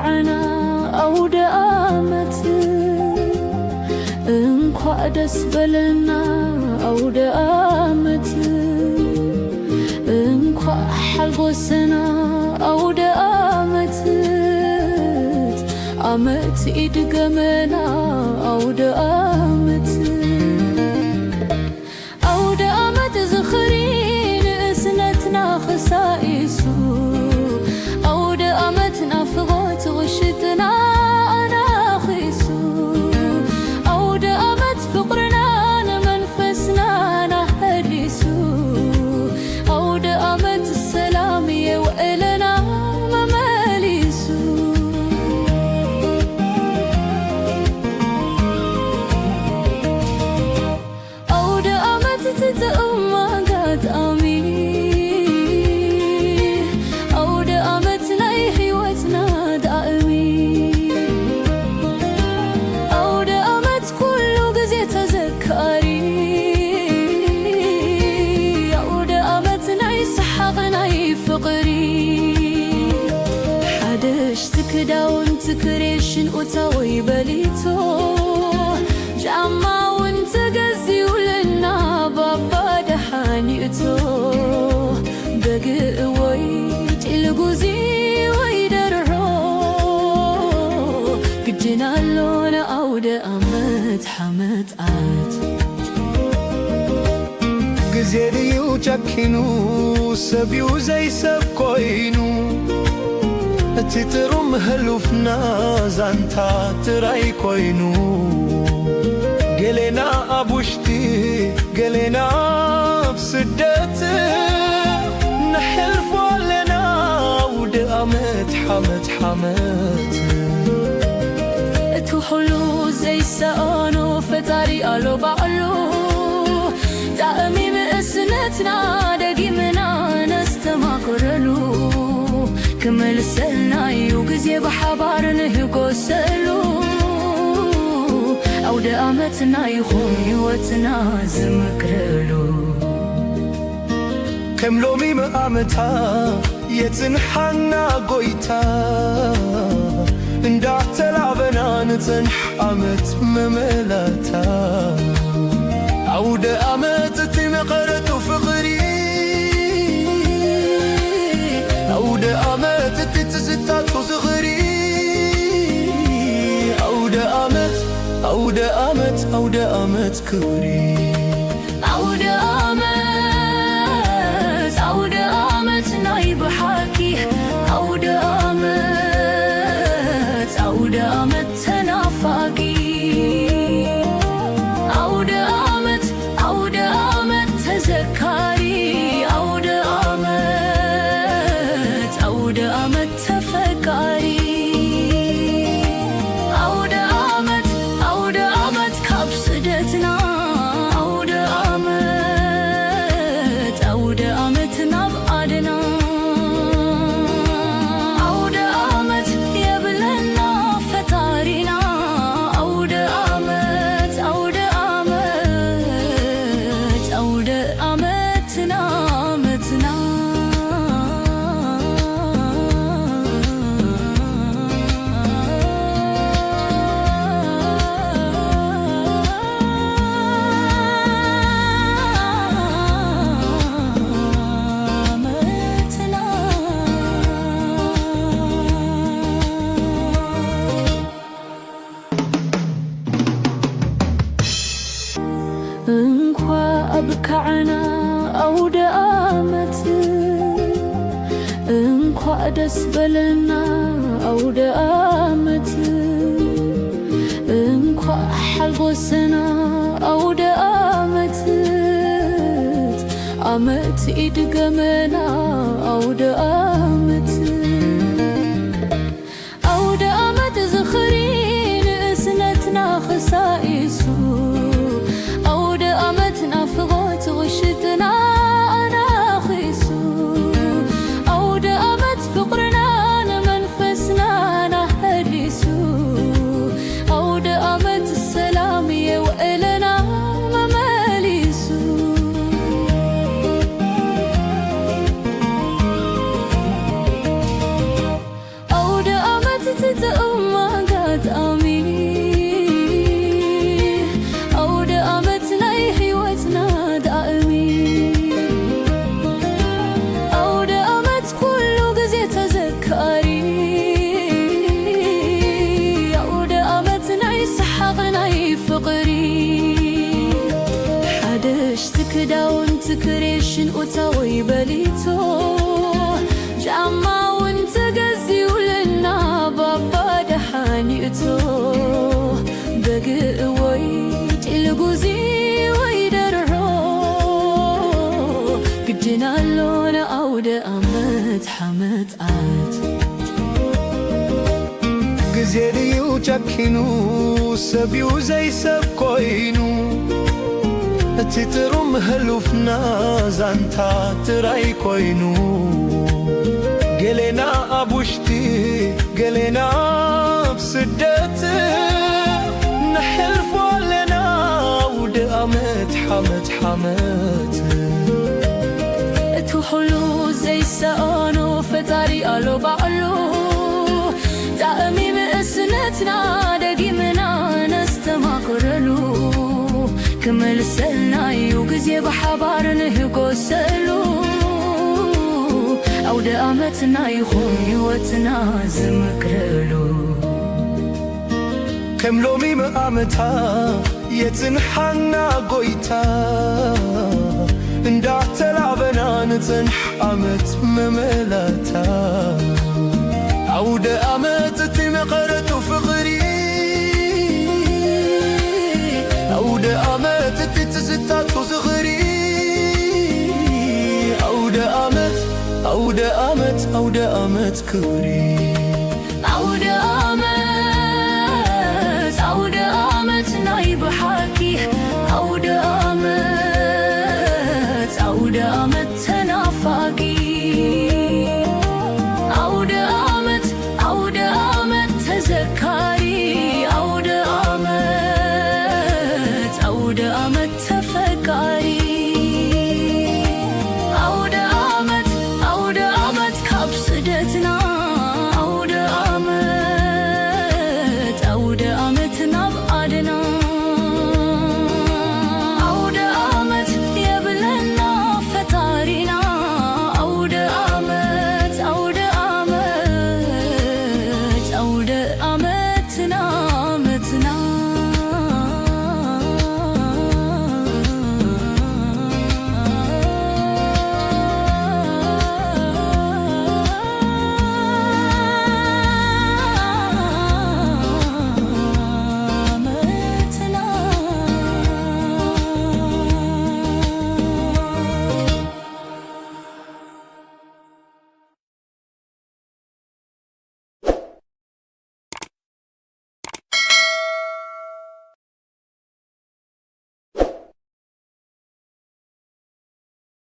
أبكعنا أود آمت انقع دس بلنا أود آمت انقع حلقسنا أود آمت آمت إدقمنا أود آمت أود آمت زخرين إسنتنا خسائسو أود آمتنا فغوت غشتنا أنا خيسو أود آمت فقرنا منفسنا نهدسو أود آمت السلام يوئلنا مماليسو أود آمت تتأمقات آمين كداون تكريشن أتوي بليتو جاما وانت قزي ولنا بابا دحانيتو بقى ويت القزي ويدرعو قدنا اللون أود أمت حمت آت قزيري وجاكينو سبيو زي سب كوينو تترم هلوفنا زانتا تراي كوينو قلنا أبوشتي قلنا بسدت نحلف لنا ود أمت حمت حمت تحلو زي سانو فتاري ألو بعلو تأمي بأسنتنا دقيمنا نستماكرلو كمل سلنا يوجزي بحبار نهجو سلو أود آمتنا يخون يوتنا زمكرلو كم لومي مآمتا يتنحنا قويتا اندعت لعبنا نتنح آمت مملاتا أود آمتتي مقرة فقري أود آمت تتزتات صغري أود آمت أود آمت أود آمت كوري أود آمت أود آمت نايب حاكي أود آمت أود آمت تنافاقي أود آمت أود آمت تذكاري أود أود آمت تفكاري أود آمت كبسدتنا أود آمت نبعدنا أود آمت يبلنا فتارنا أود آمت أود آمتنا آمتنا انقع أبكعنا أود آمت انقع دس بلنا أود آمت انقع حلقسنا أود آمت آمت إدقمنا أود آمت أود آمت زخرين إسنتنا خسائسو أود آمتنا فغوت غشتنا أنا خيسو أود آمت فقرنا منفسنا نهدسو أود آمت السلام يوئلنا مماليسو أود آمت ክዳውንቲ ክሬሽን ኡታወይ በሊቶ ጫማውን ተገዚውልና ባባ ደሓኒእቶ በግእ ወይ ጭልጉዚ ወይ ደርሆ ግድናሎነ ኣውደ ኣመት ሓመጣት ጊዜ ድዩ ጨኪኑ ሰብዩ ዘይሰብ ኮይኑ እቲ ጥሩም ህሉፍና ዛንታ ጥራይ ኮይኑ ገሌና ኣብ ውሽጢ ገሌና ኣብ ስደት ነሕልፎ ኣለና ኣውደ ኣመት ሓመት ሓመት እቲ ኩሉ ዘይሰኣኖ ፈጣሪ ኣሎ ባዕሉ ጣዕሚ ምእስነትና ደጊምና ነስተማክረሉ ክመልሰልናዩ ጊዜ ብሓባር ንህጎሰሉ ኣውደ ኣመትና ይኹን ሕይወትና ዝምክረሉ ከም ሎሚ መዓመታ የጽንሓና ጐይታ እንዳተላበና ንጽንሕ ዓመት መመላታ ኣውደ ኣመት እቲ መቐረቱ ፍቕሪ ኣውደ ኣመት እቲ ትዝታቱ ዝኽሪ ኣውደ ኣመት ኣውደ ኣመት ኣውደ ኣመት ክብሪ